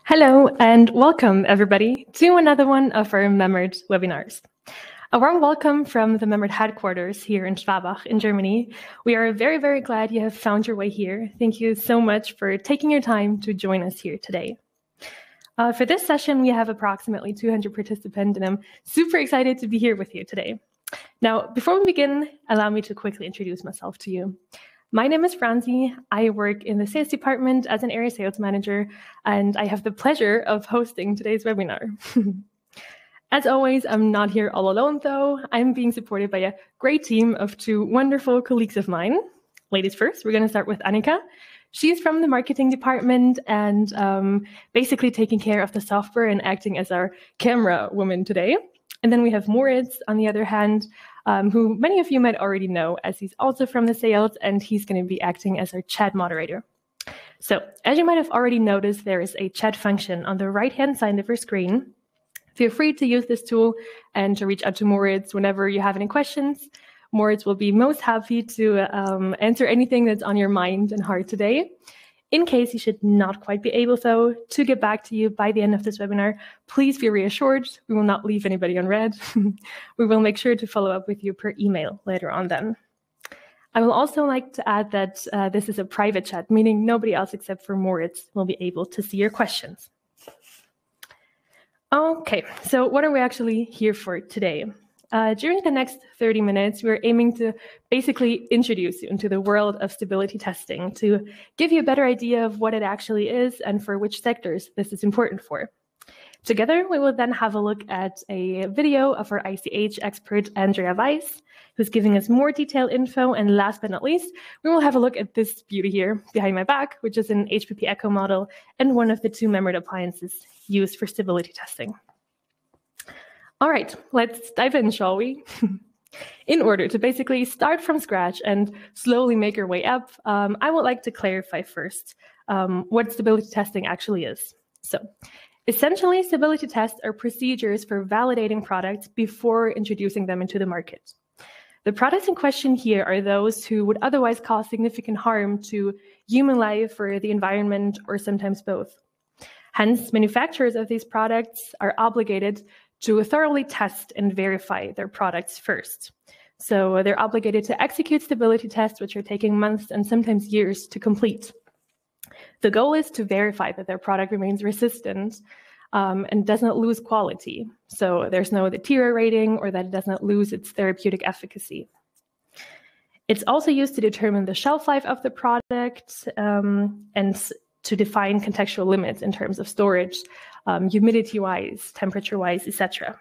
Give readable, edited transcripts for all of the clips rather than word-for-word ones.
Hello and welcome everybody to another one of our Memmert webinars. A warm welcome from the Memmert headquarters here in Schwabach in Germany. We are very, very glad you have found your way here. Thank you so much for taking your time to join us here today. For this session, we have approximately 200 participants and I'm super excited to be here with you today. Now, before we begin, allow me to quickly introduce myself to you. My name is Franzi. I work in the sales department as an area sales manager, and I have the pleasure of hosting today's webinar. As always, I'm not here all alone, though. I'm being supported by a great team of two wonderful colleagues of mine. Ladies first, we're going to start with Annika. She's from the marketing department and basically taking care of the software and acting as our camera woman today. And then we have Moritz, on the other hand, who many of you might already know, as he's also from the sales, and he's going to be acting as our chat moderator. So, as you might have already noticed, there is a chat function on the right-hand side of your screen. Feel free to use this tool and to reach out to Moritz whenever you have any questions. Moritz will be most happy to answer anything that's on your mind and heart today. In case you should not quite be able, though, to get back to you by the end of this webinar, please be reassured we will not leave anybody on red. We will make sure to follow up with you per email later on then. I will also like to add that this is a private chat, meaning nobody else except for Moritz will be able to see your questions. Okay, so what are we actually here for today? During the next 30 minutes, we're aiming to basically introduce you into the world of stability testing to give you a better idea of what it actually is and for which sectors this is important for. Together, we will then have a look at a video of our ICH expert, Andrea Weiss, who's giving us more detailed info. And last but not least, we will have a look at this beauty here behind my back, which is an HPP Echo model and one of the two Memmert appliances used for stability testing. All right, let's dive in, shall we? In order to basically start from scratch and slowly make our way up, I would like to clarify first what stability testing actually is. So, essentially, stability tests are procedures for validating products before introducing them into the market. The products in question here are those who would otherwise cause significant harm to human life or the environment, or sometimes both. Hence, manufacturers of these products are obligated to thoroughly test and verify their products first. So they're obligated to execute stability tests, which are taking months and sometimes years to complete. The goal is to verify that their product remains resistant and does not lose quality. So there's no deteriorating or that it does not lose its therapeutic efficacy. It's also used to determine the shelf life of the product and to define contextual limits in terms of storage, humidity-wise, temperature-wise, etc.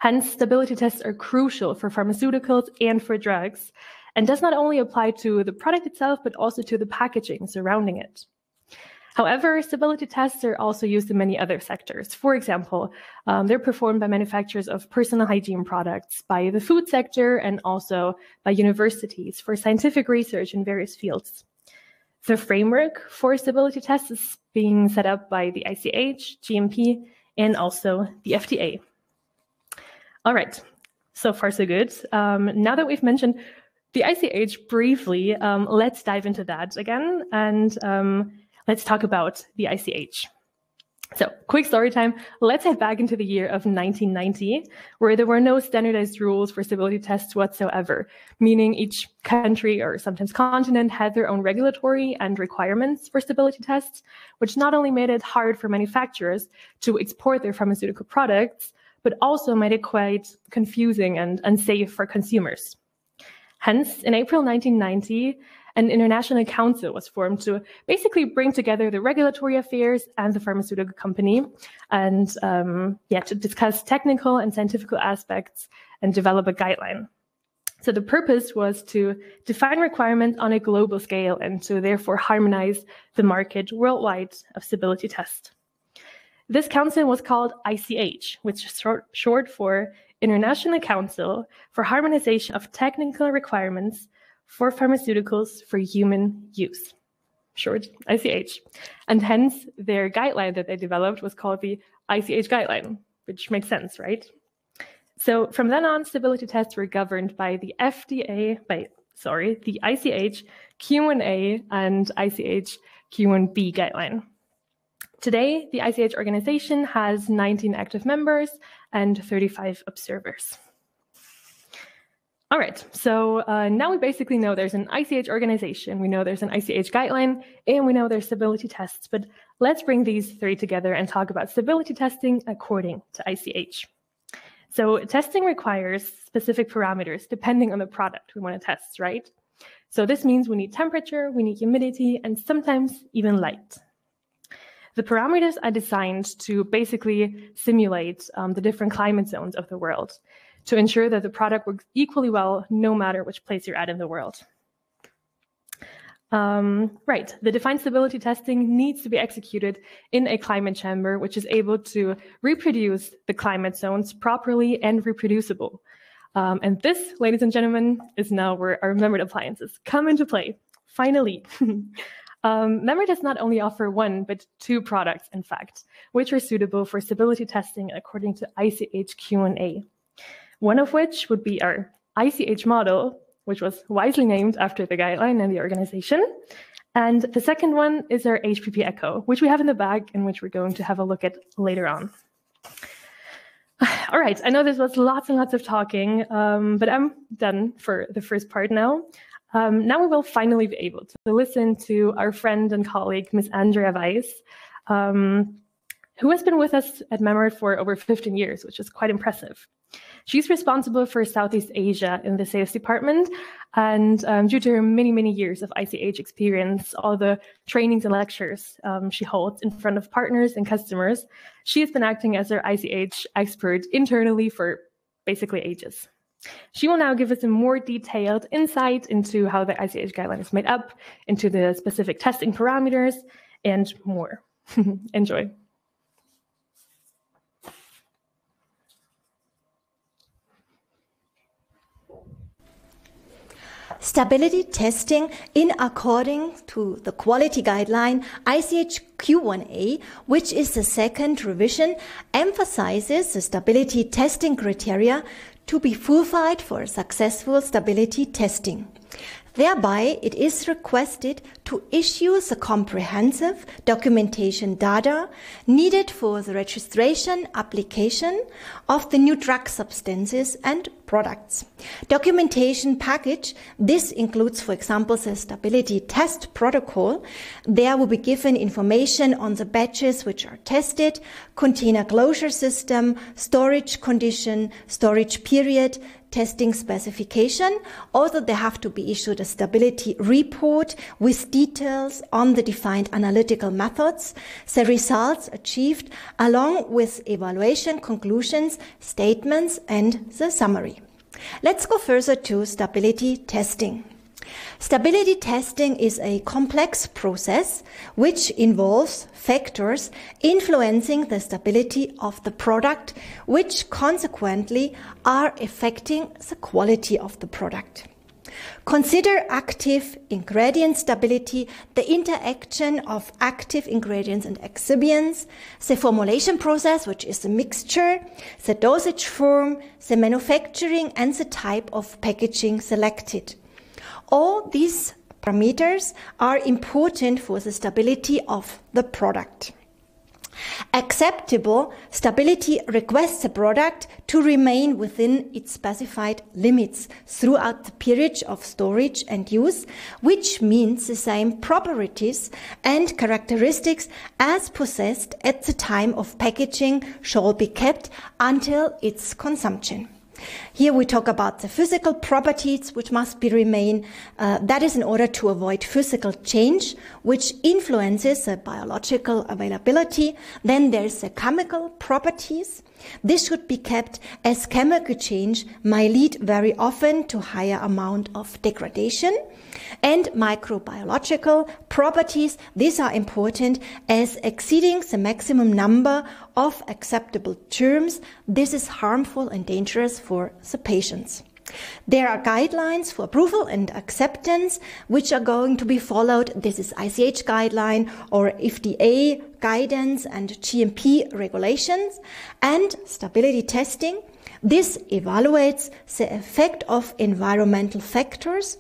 Hence, stability tests are crucial for pharmaceuticals and for drugs, and does not only apply to the product itself, but also to the packaging surrounding it. However, stability tests are also used in many other sectors. For example, they're performed by manufacturers of personal hygiene products, by the food sector, and also by universities for scientific research in various fields. The framework for stability tests is being set up by the ICH, GMP, and also the FDA. All right, so far so good. Now that we've mentioned the ICH briefly, let's dive into that again, and let's talk about the ICH. So, quick story time. Let's head back into the year of 1990, where there were no standardized rules for stability tests whatsoever, meaning each country or sometimes continent had their own regulatory and requirements for stability tests, which not only made it hard for manufacturers to export their pharmaceutical products, but also made it quite confusing and unsafe for consumers. Hence, in April 1990, an international council was formed to basically bring together the regulatory affairs and the pharmaceutical company and to discuss technical and scientific aspects and develop a guideline. So the purpose was to define requirements on a global scale and to therefore harmonize the market worldwide of stability tests. This council was called ICH, which is short for International Council for Harmonization of Technical Requirements for Pharmaceuticals for Human Use, short ICH. And hence, their guideline that they developed was called the ICH guideline, which makes sense, right? So from then on, stability tests were governed by the the ICH Q1A and ICH Q1B guideline. Today, the ICH organization has 19 active members and 35 observers. All right, so now we basically know there's an ICH organization, we know there's an ICH guideline, and we know there's stability tests, but let's bring these three together and talk about stability testing according to ICH. So testing requires specific parameters depending on the product we want to test, right? So this means we need temperature, we need humidity, and sometimes even light. The parameters are designed to basically simulate the different climate zones of the world, to ensure that the product works equally well no matter which place you're at in the world. Right, the defined stability testing needs to be executed in a climate chamber which is able to reproduce the climate zones properly and reproducible. And this, ladies and gentlemen, is now where our Memmert appliances come into play, finally. Memmert does not only offer one, but two products, in fact, which are suitable for stability testing according to ICH Q1A. One of which would be our ICH model, which was wisely named after the guideline and the organization. And the second one is our HPP Echo, which we have in the bag and which we're going to have a look at later on. All right, I know this was lots and lots of talking, but I'm done for the first part now. Now we will finally be able to listen to our friend and colleague, Ms. Andrea Weiss, who has been with us at Memmert for over 15 years, which is quite impressive. She's responsible for Southeast Asia in the sales department, and due to her many years of ICH experience, all the trainings and lectures she holds in front of partners and customers, she has been acting as our ICH expert internally for basically ages. She will now give us a more detailed insight into how the ICH guideline is made up, into the specific testing parameters, and more. Enjoy. Stability testing in according to the quality guideline ICH Q1A, which is the second revision, emphasizes the stability testing criteria to be fulfilled for successful stability testing. Thereby, it is requested to issue the comprehensive documentation data needed for the registration application of the new drug substances and products. Documentation package, this includes, for example, the stability test protocol. There will be given information on the batches which are tested, container closure system, storage condition, storage period, testing specification. Also, they have to be issued a stability report with details on the defined analytical methods, the results achieved, along with evaluation conclusions, statements, and the summary. Let's go further to stability testing. Stability testing is a complex process which involves factors influencing the stability of the product, which consequently are affecting the quality of the product. Consider active ingredient stability, the interaction of active ingredients and excipients, the formulation process, which is the mixture, the dosage form, the manufacturing, and the type of packaging selected. All these parameters are important for the stability of the product. Acceptable stability requests the product to remain within its specified limits throughout the period of storage and use, which means the same properties and characteristics as possessed at the time of packaging shall be kept until its consumption. Here we talk about the physical properties which must be remain. That is in order to avoid physical change, which influences the biological availability. Then there's the chemical properties. This should be kept as chemical change may lead very often to higher amount of degradation. And microbiological properties, these are important as exceeding the maximum number of acceptable germs. This is harmful and dangerous for the patients. There are guidelines for approval and acceptance which are going to be followed. This is ICH guideline or FDA guidance and GMP regulations. And stability testing, this evaluates the effect of environmental factors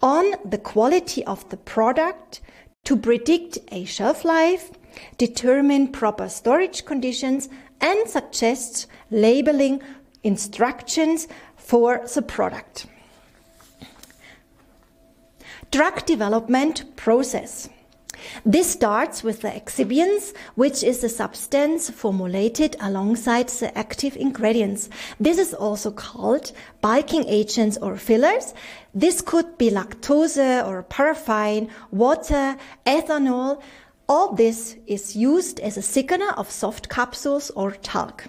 on the quality of the product to predict a shelf life, determine proper storage conditions, and suggests labeling instructions for the product. Drug development process. This starts with the excipients, which is a substance formulated alongside the active ingredients. This is also called bulking agents or fillers. This could be lactose or paraffin, water, ethanol. All this is used as a thickener of soft capsules or talc.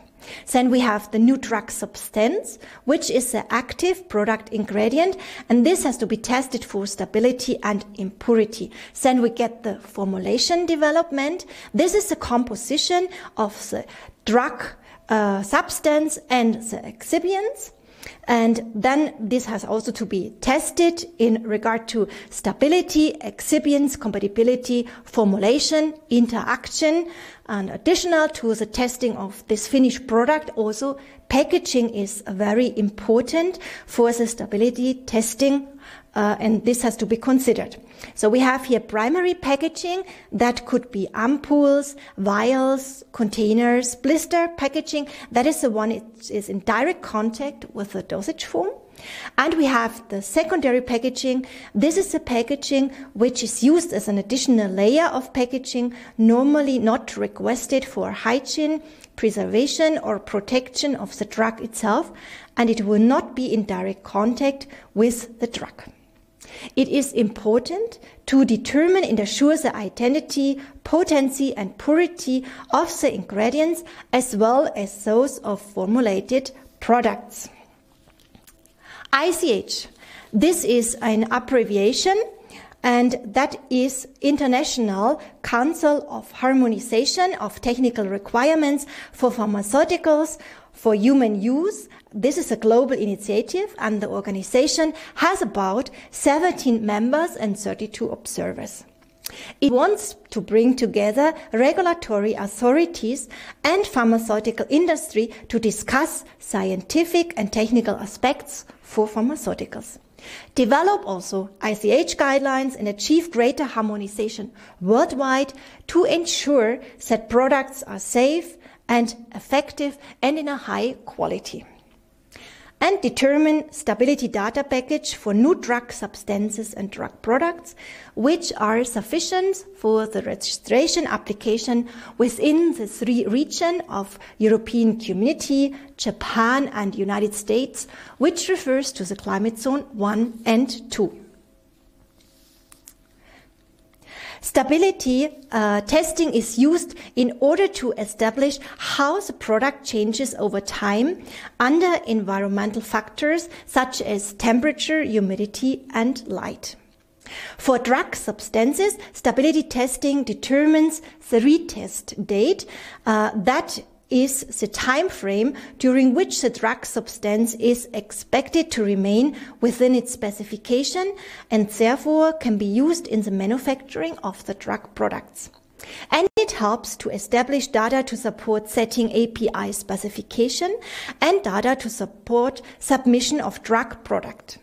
Then we have the new drug substance, which is the active product ingredient, and this has to be tested for stability and impurity. Then we get the formulation development. This is the composition of the drug substance and the excipients. And then this has also to be tested in regard to stability, excipients, compatibility, formulation, interaction, and additional to the testing of this finished product, also packaging is very important for the stability testing, and this has to be considered. So we have here primary packaging that could be ampoules, vials, containers, blister packaging. That is the one that is in direct contact with the dosage form. And we have the secondary packaging. This is the packaging which is used as an additional layer of packaging, normally not requested for hygiene, preservation or protection of the drug itself, and it will not be in direct contact with the drug. It is important to determine and assure the identity, potency and purity of the ingredients as well as those of formulated products. ICH. This is an abbreviation, and that is International Council of Harmonization of Technical Requirements for Pharmaceuticals for Human Use. This is a global initiative, and the organization has about 17 members and 32 observers. It wants to bring together regulatory authorities and pharmaceutical industry to discuss scientific and technical aspects for pharmaceuticals. Develop also ICH guidelines and achieve greater harmonization worldwide to ensure that products are safe and effective and in a high quality. And determine stability data package for new drug substances and drug products, which are sufficient for the registration application within the three regions of European Community, Japan and United States, which refers to the climate zone 1 and 2. Stability testing is used in order to establish how the product changes over time under environmental factors such as temperature, humidity, and light. For drug substances, stability testing determines the retest date, that is the time frame during which the drug substance is expected to remain within its specification and therefore can be used in the manufacturing of the drug products. And it helps to establish data to support setting API specification and data to support submission of drug product.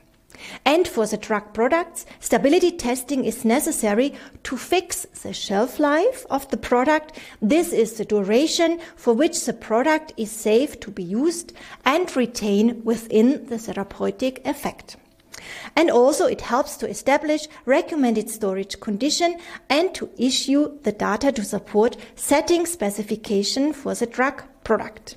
And for the drug products, stability testing is necessary to fix the shelf life of the product. This is the duration for which the product is safe to be used and retain within the therapeutic effect. And also it helps to establish recommended storage condition and to issue the data to support setting specification for the drug product.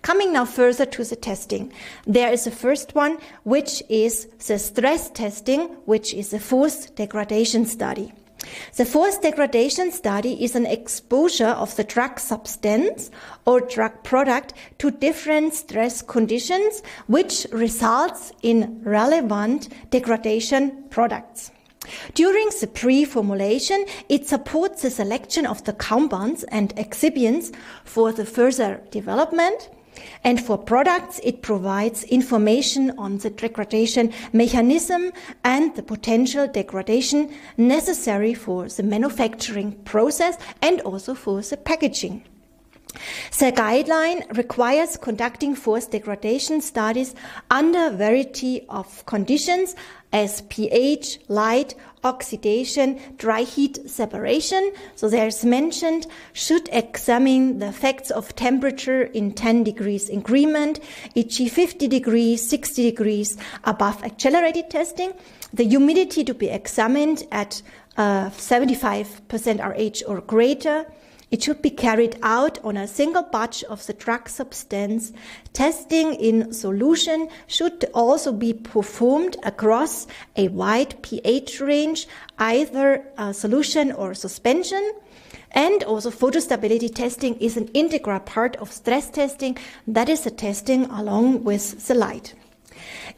Coming now further to the testing. There is the first one, which is the stress testing, which is a forced degradation study. The forced degradation study is an exposure of the drug substance or drug product to different stress conditions, which results in relevant degradation products. During the pre-formulation, it supports the selection of the compounds and excipients for the further development. And for products, it provides information on the degradation mechanism and the potential degradation necessary for the manufacturing process and also for the packaging. The guideline requires conducting force degradation studies under a variety of conditions as pH, light, oxidation, dry heat separation. So there's mentioned should examine the effects of temperature in 10 degrees increment, e.g. 50 degrees, 60 degrees above accelerated testing. The humidity to be examined at 75% RH or greater. It should be carried out on a single batch of the drug substance. Testing in solution should also be performed across a wide pH range, either solution or suspension. And also photostability testing is an integral part of stress testing. That is the testing along with the light.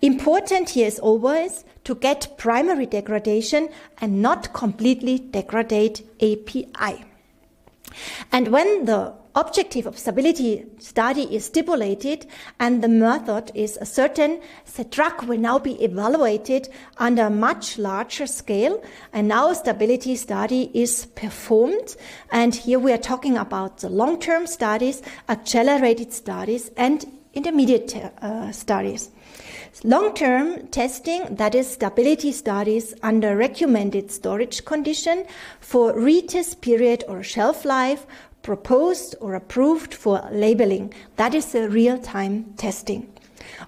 Important here is always to get primary degradation and not completely degrade API. And when the objective of stability study is stipulated and the method is certain, the drug will now be evaluated under a much larger scale, and now stability study is performed. And here we are talking about the long-term studies, accelerated studies, and intermediate studies. Long-term testing, that is stability studies under recommended storage condition for retest period or shelf life, proposed or approved for labeling. That is the real-time testing.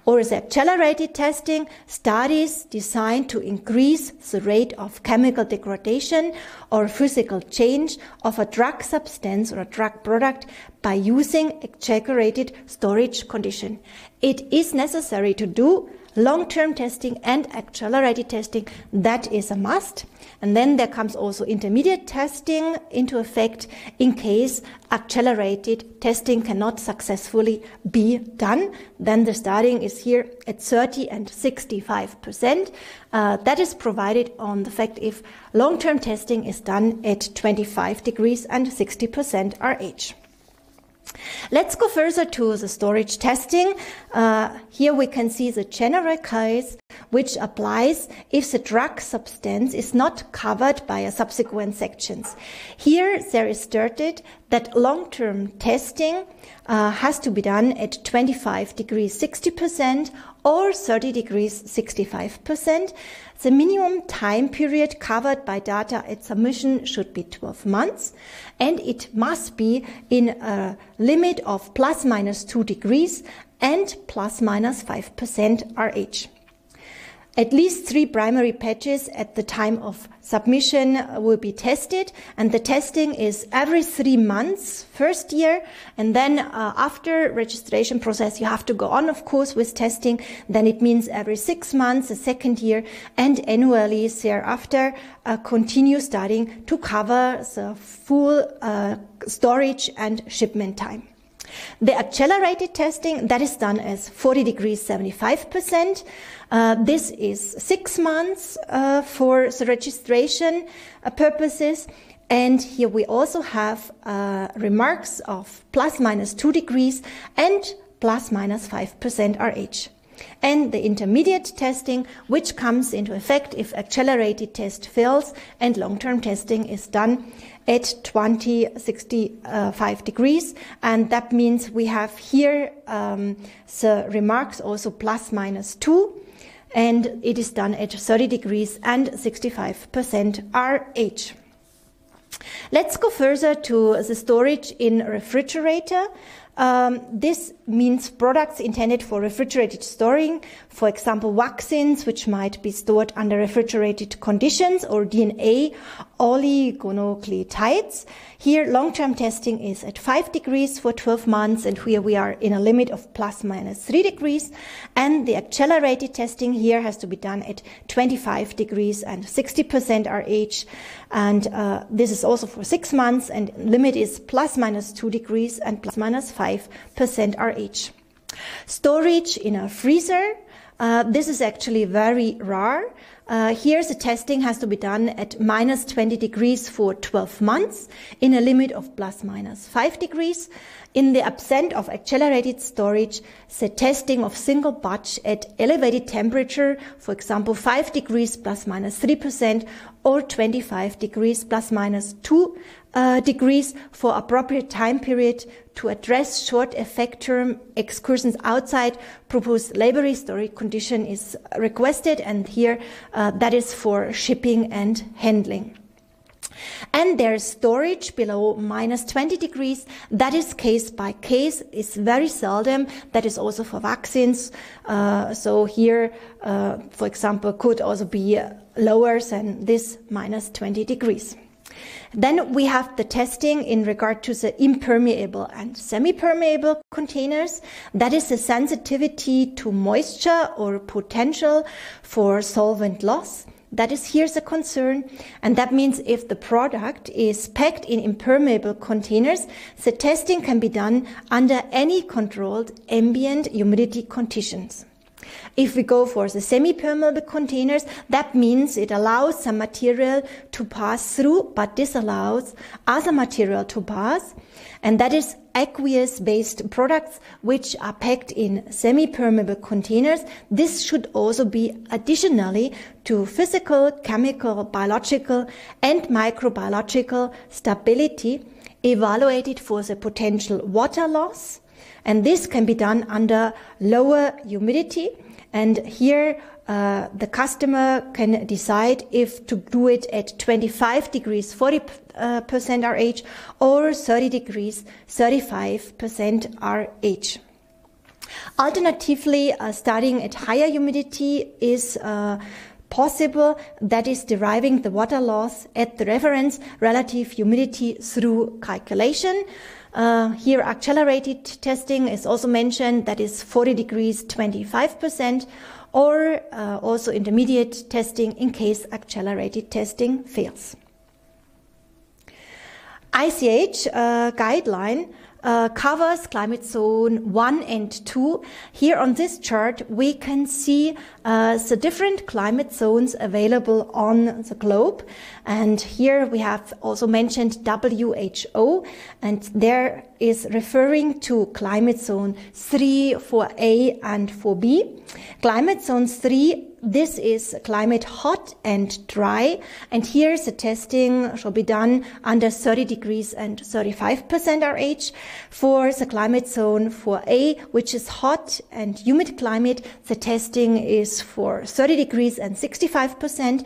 Or the accelerated testing, studies designed to increase the rate of chemical degradation or physical change of a drug substance or a drug product by using accelerated storage condition. It is necessary to do long-term testing and accelerated testing. That is a must. And then there comes also intermediate testing into effect in case accelerated testing cannot successfully be done. Then the starting is here at 30 and 65%. That is provided on the fact if long-term testing is done at 25 degrees and 60% RH. Let's go further to the storage testing. Here we can see the general case which applies if the drug substance is not covered by a subsequent sections. Here there is stated that long-term testing has to be done at 25 degrees 60% or 30 degrees 65%. The minimum time period covered by data at submission should be 12 months, and it must be in a limit of plus minus 2 degrees and plus minus 5% RH. At least 3 primary patches at the time of submission will be tested, and the testing is every 3 months, first year, and then after registration process you have to go on, of course, with testing. Then it means every 6 months, the second year, and annually thereafter continue studying to cover the full storage and shipment time. The accelerated testing, that is done as 40 degrees 75%. This is 6 months for the registration purposes. And here we also have remarks of plus minus 2 degrees and plus minus 5% RH. And the intermediate testing, which comes into effect if accelerated test fails and long-term testing is done at 65 degrees. And that means we have here the remarks also plus minus 2. And it is done at 30 degrees and 65% RH. Let's go further to the storage in refrigerator. This means products intended for refrigerated storing, for example, vaccines, which might be stored under refrigerated conditions, or DNA oligonucleotides. Here, long-term testing is at 5 degrees for 12 months, and here we are in a limit of plus minus 3 degrees. And the accelerated testing here has to be done at 25 degrees and 60% RH. And this is also for 6 months, and limit is plus minus 2 degrees and plus minus 5% RH. Storage in a freezer. This is actually very rare. Here the testing has to be done at minus 20 degrees for 12 months in a limit of plus minus 5 degrees. In the absence of accelerated storage, the testing of single batch at elevated temperature, for example 5 degrees plus minus 3% or 25 degrees plus minus 2 degrees for appropriate time period to address short effect term excursions outside proposed laboratory storage condition is requested, and here that is for shipping and handling. And there's storage below minus 20 degrees. That is case by case. It's very seldom. That is also for vaccines. So here, for example, could also be lower than this minus 20 degrees. Then we have the testing in regard to the impermeable and semi-permeable containers. That is the sensitivity to moisture or potential for solvent loss. That is here the concern, and that means if the product is packed in impermeable containers, the testing can be done under any controlled ambient humidity conditions. If we go for the semi-permeable containers, that means it allows some material to pass through, but disallows other material to pass, and that is aqueous-based products which are packed in semi-permeable containers. This should also be additionally to physical, chemical, biological and microbiological stability evaluated for the potential water loss, and this can be done under lower humidity. And here the customer can decide if to do it at 25 degrees 40% RH or 30 degrees 35% RH. Alternatively, starting at higher humidity is possible, that is deriving the water loss at the reference relative humidity through calculation. Here accelerated testing is also mentioned, that is 40 degrees 25%, or also intermediate testing in case accelerated testing fails. ICH guideline covers climate zone 1 and 2. Here on this chart we can see the different climate zones available on the globe, and here we have also mentioned WHO, and there is referring to climate zone 3, 4A and 4B. Climate zone 3, this is climate hot and dry, and here the testing shall be done under 30 degrees and 35% RH. For the climate zone 4A, which is hot and humid climate, the testing is for 30 degrees and 65%.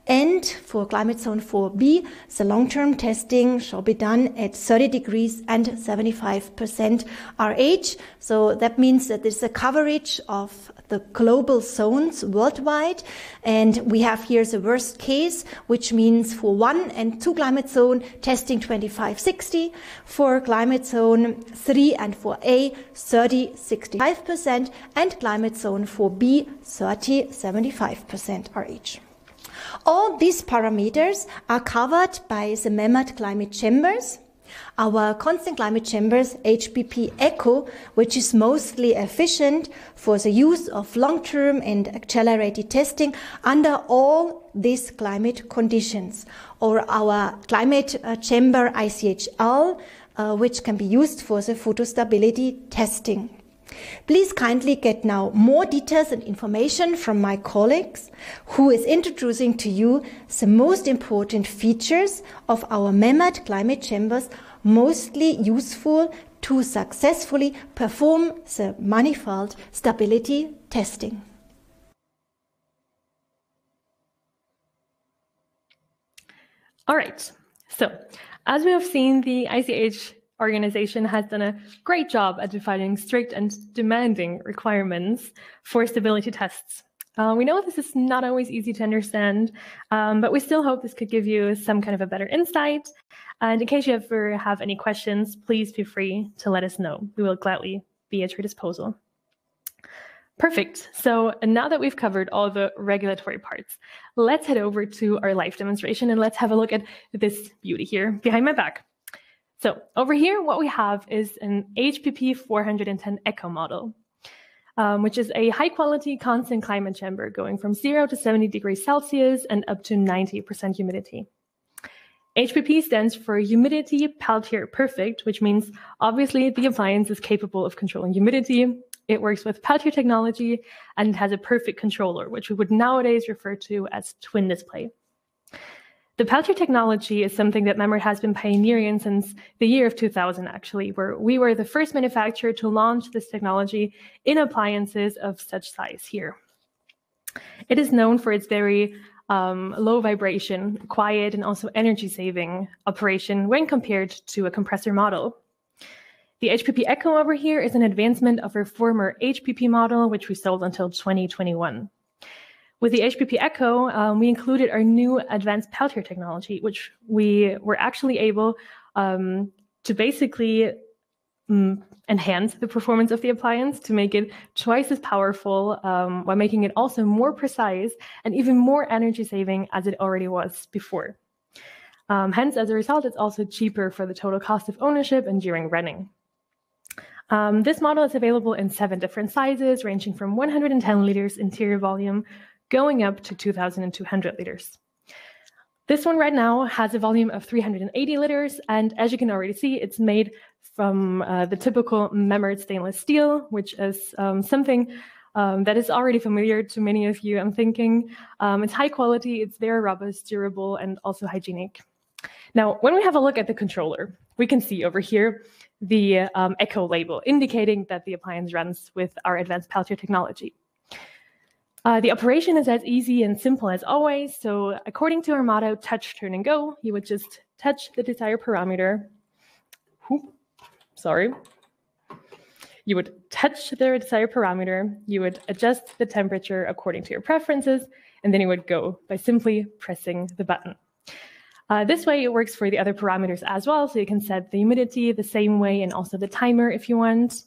And for climate zone 4B, the long-term testing shall be done at 30 degrees and 75% RH. So that means that there's a coverage of the global zones worldwide. And we have here the worst case, which means for 1 and 2 climate zone, testing 25-60. For climate zone 3 and 4A, 30-65%. And climate zone 4B, 30-75% RH. All these parameters are covered by the Memmert climate chambers. Our constant climate chambers, HPP Echo, which is mostly efficient for the use of long-term and accelerated testing under all these climate conditions. Or our climate chamber ICHL, which can be used for the photostability testing. Please kindly get now more details and information from my colleagues, who is introducing to you the most important features of our Memmert climate chambers, mostly useful to successfully perform the manifold stability testing. All right, so as we have seen, the ICH organization has done a great job at defining strict and demanding requirements for stability tests. We know this is not always easy to understand, but we still hope this could give you some kind of a better insight. And in case you ever have any questions, please feel free to let us know. We will gladly be at your disposal. Perfect. So now that we've covered all the regulatory parts, let's head over to our live demonstration and let's have a look at this beauty here behind my back. So over here, what we have is an HPP 410 Echo model. which is a high-quality constant climate chamber going from 0 to 70 degrees Celsius and up to 90% humidity. HPP stands for Humidity Peltier Perfect, which means obviously the appliance is capable of controlling humidity. It works with Peltier technology and has a perfect controller, which we would nowadays refer to as twin display. The Peltier technology is something that Memmert has been pioneering since the year of 2000, actually, where we were the first manufacturer to launch this technology in appliances of such size here. It is known for its very low vibration, quiet, and also energy-saving operation when compared to a compressor model. The HPP Echo over here is an advancement of our former HPP model, which we sold until 2021. With the HPP Echo, we included our new advanced Peltier technology, which we were actually able to basically enhance the performance of the appliance to make it twice as powerful while making it also more precise and even more energy saving as it already was before. Hence, as a result, it's also cheaper for the total cost of ownership and during running. This model is available in 7 different sizes, ranging from 110 liters interior volume, going up to 2,200 liters. This one right now has a volume of 380 liters, and as you can already see, it's made from the typical Memmert stainless steel, which is something that is already familiar to many of you, I'm thinking. It's high quality, it's very robust, durable, and also hygienic. Now, when we have a look at the controller, we can see over here the Echo label, indicating that the appliance runs with our advanced Peltier technology. The operation is as easy and simple as always. So according to our motto, touch, turn, and go, you would just touch the desired parameter. You would touch the desired parameter, you would adjust the temperature according to your preferences, and then you would go by simply pressing the button. This way it works for the other parameters as well, so you can set the humidity the same way and also the timer if you want.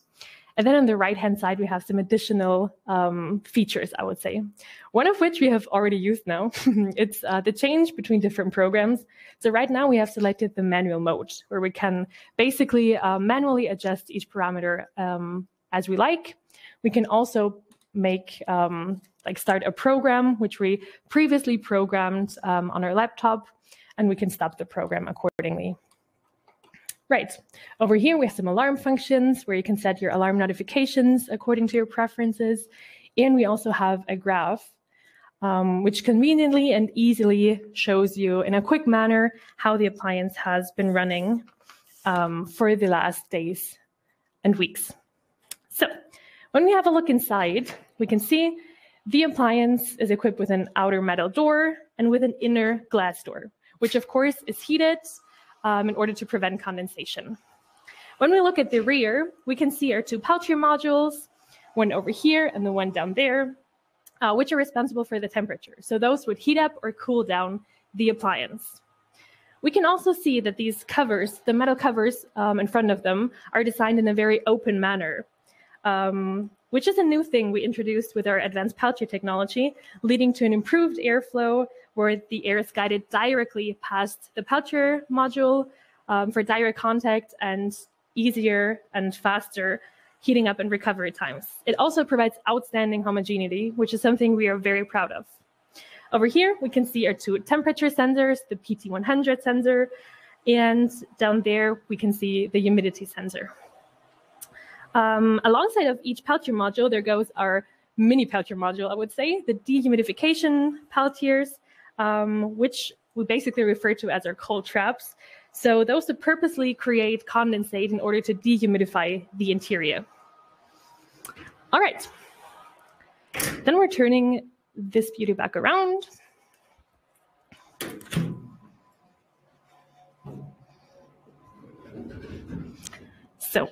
And then on the right-hand side, we have some additional features, I would say. One of which we have already used now. It's the change between different programs. So right now we have selected the manual mode, where we can basically manually adjust each parameter as we like. We can also make, start a program, which we previously programmed on our laptop, and we can stop the program accordingly. Right, over here we have some alarm functions where you can set your alarm notifications according to your preferences. And we also have a graph, which conveniently and easily shows you in a quick manner how the appliance has been running for the last days and weeks. So when we have a look inside, we can see the appliance is equipped with an outer metal door and with an inner glass door, which of course is heated in order to prevent condensation. When we look at the rear, we can see our 2 Peltier modules, one over here and the one down there, which are responsible for the temperature. So those would heat up or cool down the appliance. We can also see that these covers, the metal covers in front of them, are designed in a very open manner, which is a new thing we introduced with our advanced Peltier technology, leading to an improved airflow where the air is guided directly past the Peltier module for direct contact and easier and faster heating up and recovery times. It also provides outstanding homogeneity, which is something we are very proud of. Over here, we can see our 2 temperature sensors, the PT100 sensor, and down there, we can see the humidity sensor. Alongside of each Peltier module, there goes our mini Peltier module, I would say, the dehumidification Peltiers, which we basically refer to as our cold traps. So those to purposely create condensate in order to dehumidify the interior. All right. Then we're turning this beauty back around. So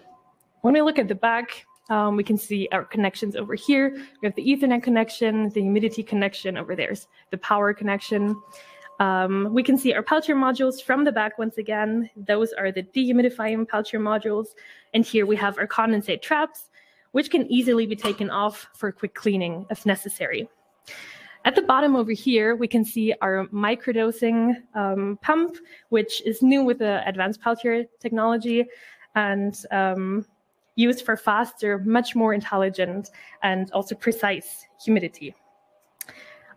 when we look at the back, we can see our connections over here. We have the Ethernet connection, the humidity connection over there's the power connection. We can see our Peltier modules from the back once again. Those are the dehumidifying Peltier modules. And here we have our condensate traps, which can easily be taken off for quick cleaning if necessary. At the bottom over here, we can see our microdosing pump, which is new with the advanced Peltier technology. And used for faster, much more intelligent, and also precise humidity.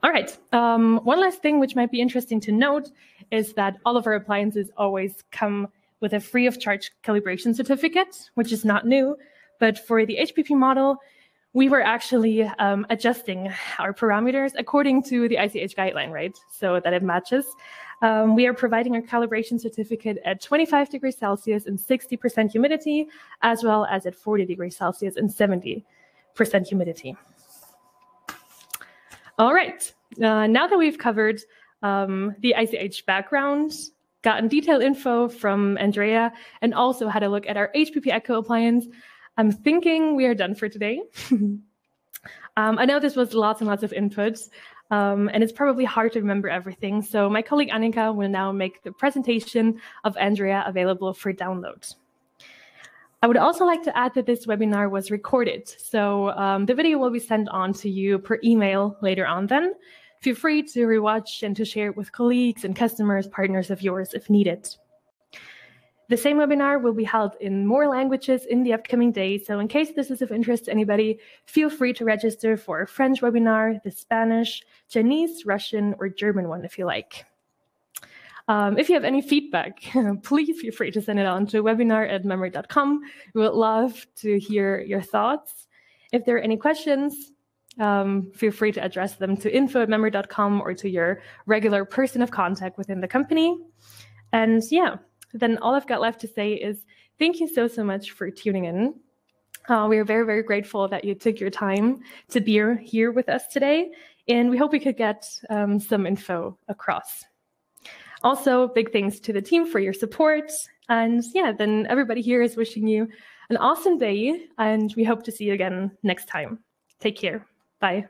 All right, one last thing which might be interesting to note is that all of our appliances always come with a free of charge calibration certificate, which is not new. But for the HPP model, we were actually adjusting our parameters according to the ICH guideline, right? So that it matches. We are providing our calibration certificate at 25 degrees Celsius and 60% humidity, as well as at 40 degrees Celsius and 70% humidity. All right, now that we've covered the ICH background, gotten detailed info from Andrea, and also had a look at our HPP Echo appliance, I'm thinking we are done for today. I know this was lots and lots of inputs, and it's probably hard to remember everything. So my colleague Annika will now make the presentation of Andrea available for download. I would also like to add that this webinar was recorded. So the video will be sent on to you per email later on then. Feel free to rewatch and to share it with colleagues and customers, partners of yours if needed. The same webinar will be held in more languages in the upcoming days. So in case this is of interest to anybody, feel free to register for a French webinar, the Spanish, Chinese, Russian, or German one if you like. If you have any feedback, please feel free to send it on to webinar@memmert.com. We would love to hear your thoughts. If there are any questions, feel free to address them to info@memmert.com or to your regular person of contact within the company. And yeah, then all I've got left to say is thank you so much for tuning in. We are very, very grateful that you took your time to be here with us today, and we hope we could get some info across. Also, big thanks to the team for your support. And yeah, then everybody here is wishing you an awesome day, and we hope to see you again next time. Take care. Bye.